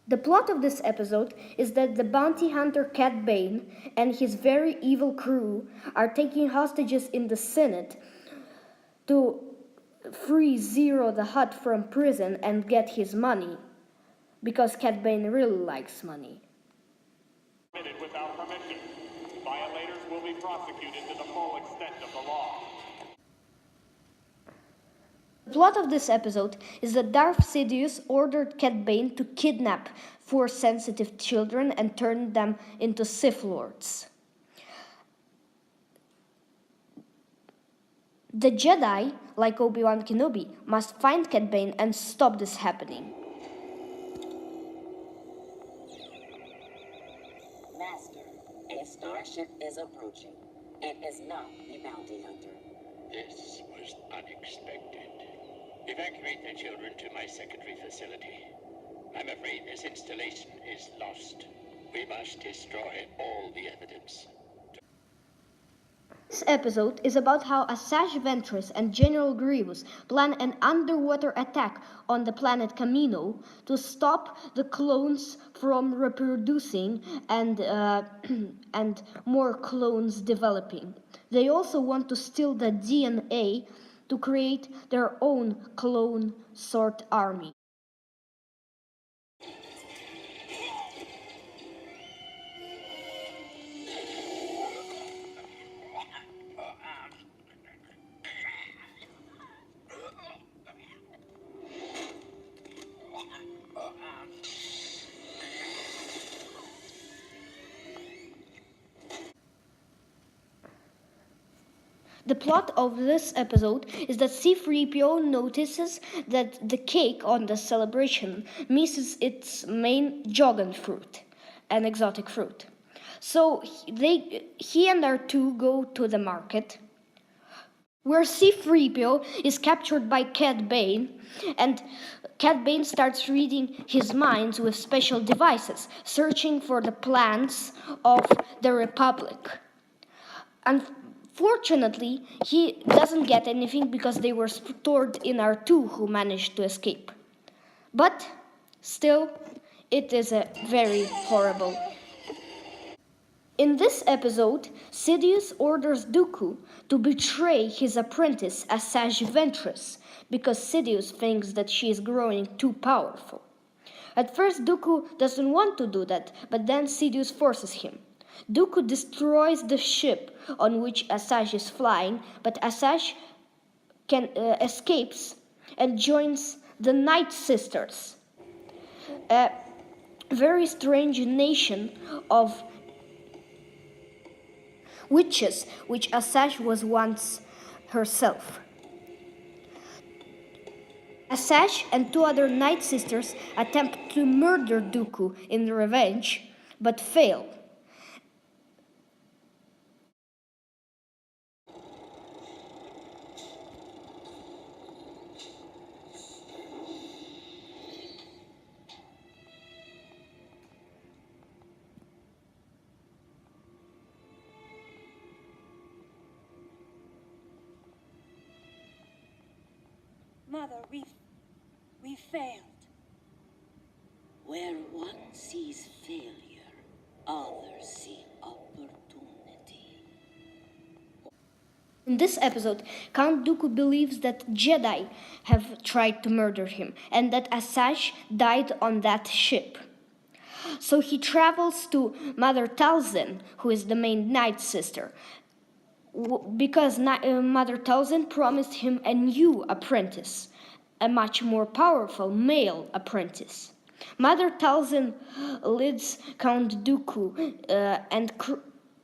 The plot of this episode is that the bounty hunter Cad Bane and his very evil crew are taking hostages in the Senate to free Zero the Hutt from prison and get his money, because Cad Bane really likes money. Without permission. Violators will be prosecuted to the full extent of the law. The plot of this episode is that Darth Sidious ordered Cad Bane to kidnap 4 sensitive children and turn them into Sith Lords. The Jedi, like Obi-Wan Kenobi, must find Cad Bane and stop this happening. Master, a starship is approaching. It is not the bounty hunter. This was unexpected. Evacuate the children to my secondary facility. I'm afraid this installation is lost. We must destroy all the evidence. This episode is about how Asajj Ventress and General Grievous plan an underwater attack on the planet Kamino to stop the clones from reproducing and more clones developing. They also want to steal the DNA to create their own clone sort army. The plot of this episode is that C-3PO notices that the cake on the celebration misses its main Jogan fruit, an exotic fruit. So he and R2 go to the market, where C-3PO is captured by Cad Bane, and Cad Bane starts reading his minds with special devices, searching for the plans of the Republic. Unfortunately, he doesn't get anything because they were stored in R2, who managed to escape. But still, it is a very horrible. In this episode, Sidious orders Dooku to betray his apprentice Asajj Ventress because Sidious thinks that she is growing too powerful. At first, Dooku doesn't want to do that, but then Sidious forces him. Dooku destroys the ship on which Asajj is flying, but Asajj escapes and joins the Night Sisters, a very strange nation of witches, which Asajj was once herself. Asajj and 2 other Night Sisters attempt to murder Dooku in revenge, but fail. Mother, we failed. Where one sees failure, others see opportunity. In this episode, Count Dooku believes that Jedi have tried to murder him and that Asajj died on that ship. So he travels to Mother Talzin, who is the main Night Sister, because Mother Talzin promised him a new apprentice, a much more powerful male apprentice. Mother Talzin leads Count Dooku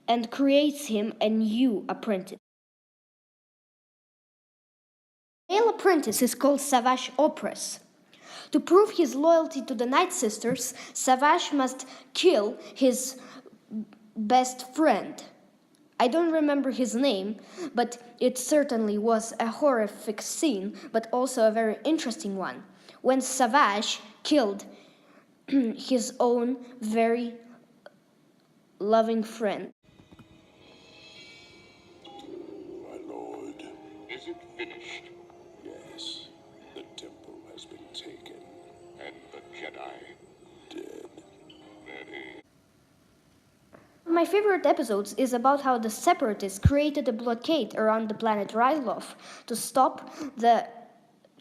and creates him a new apprentice. The male apprentice is called Savage Opress. To prove his loyalty to the Night Sisters, Savage must kill his best friend. I don't remember his name, but it certainly was a horrific scene, but also a very interesting one, when Savage killed his own very loving friend. My lord. Is it finished? Yes, the temple has been taken. And the Jedi? Dead. my favorite episodes is about how the Separatists created a blockade around the planet Ryloth to stop the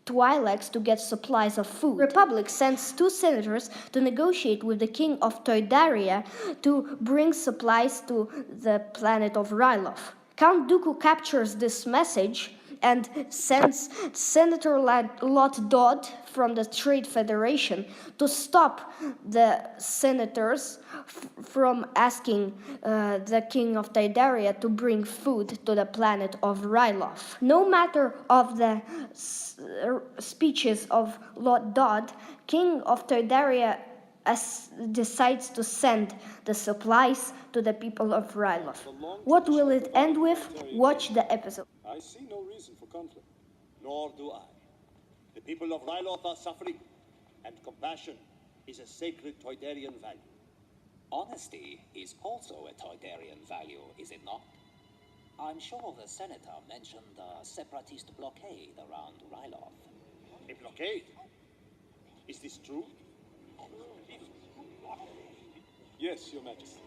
Twi'leks to get supplies of food. Republic sends 2 senators to negotiate with the king of Toydaria to bring supplies to the planet of Ryloth. Count Dooku captures this message and sends Senator Lot Dodd from the Trade Federation to stop the senators from asking the king of Toydaria to bring food to the planet of Ryloth. No matter of the speeches of Lot Dodd, king of Toydaria decides to send the supplies to the people of Ryloth. What will it end with? Watch the episode. I see no reason for conflict, nor do I. The people of Ryloth are suffering, and compassion is a sacred Toydarian value. Honesty is also a Toydarian value, is it not? I'm sure the senator mentioned a separatist blockade around Ryloth. A blockade? Is this true? Yes, Your Majesty.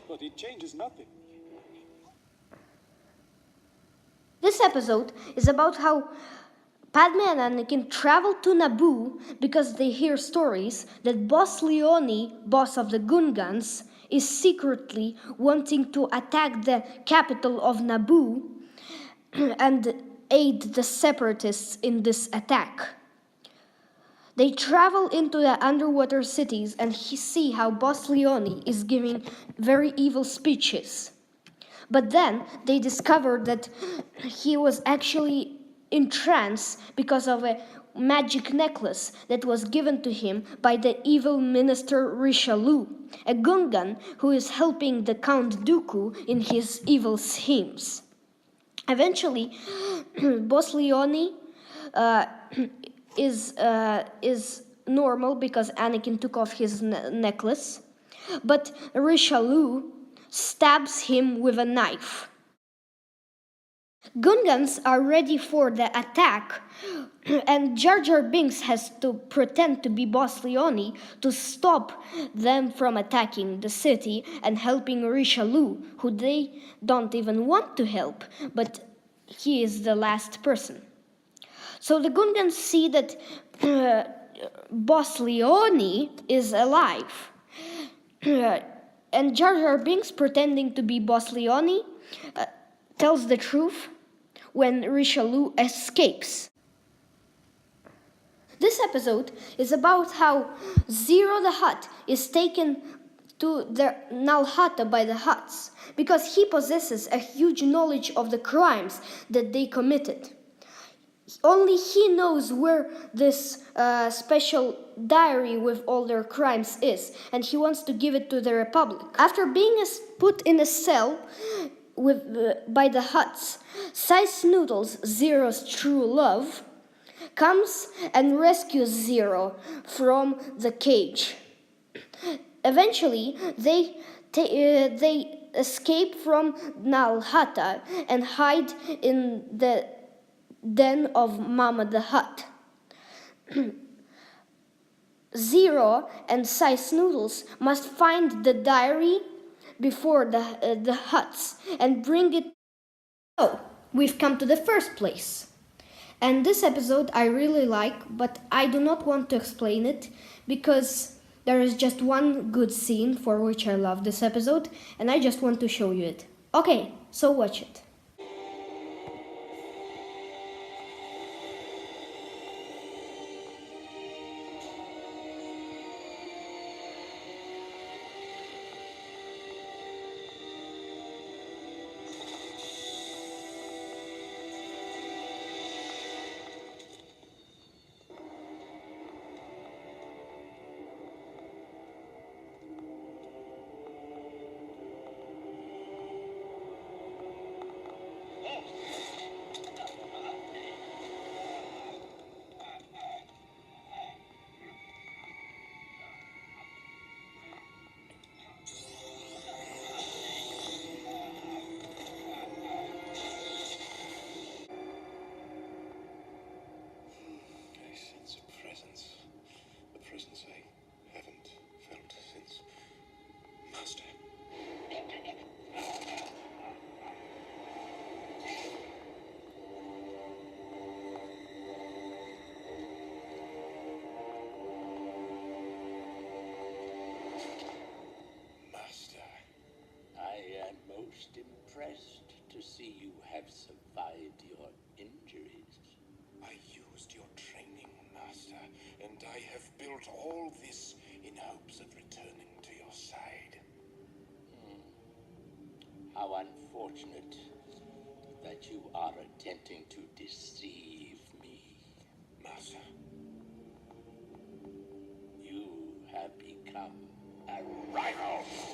But it changes nothing. This episode is about how Padme and Anakin travel to Naboo because they hear stories that Boss Leone, boss of the Gungans, is secretly wanting to attack the capital of Naboo and aid the Separatists in this attack. They travel into the underwater cities and see how Boss Leone is giving very evil speeches. But then they discovered that he was actually in trance because of a magic necklace that was given to him by the evil minister Richelieu, a Gungan who is helping the Count Dooku in his evil schemes. Eventually, Boss Leone is normal because Anakin took off his necklace, but Richelieu stabs him with a knife. Gungans are ready for the attack, and Jar Jar Binks has to pretend to be Boss Leone to stop them from attacking the city and helping Richelieu, who they don't even want to help, but he is the last person. So the Gungans see that Boss Leone is alive. And Jar Jar Binks, pretending to be Boss Leone, tells the truth when Richelieu escapes. This episode is about how Zero the Hutt is taken to the Nal Hutta by the Hutts because he possesses a huge knowledge of the crimes that they committed. Only he knows where this special diary with all their crimes is, and he wants to give it to the Republic. After being put in a cell by the Hutts, Size Noodles, Zero's true love, comes and rescues Zero from the cage. Eventually, they escape from Nal Hutta and hide in the den of Mama the Hutt. Zero and Size Noodles must find the diary before the Hutts and bring it. Oh, we've come to the first place. And this episode I really like, but I do not want to explain it because there is just one good scene for which I love this episode, and I just want to show you it. Okay, so watch it. and I have built all this in hopes of returning to your side. How unfortunate that you are attempting to deceive me. Master, You have become a rival.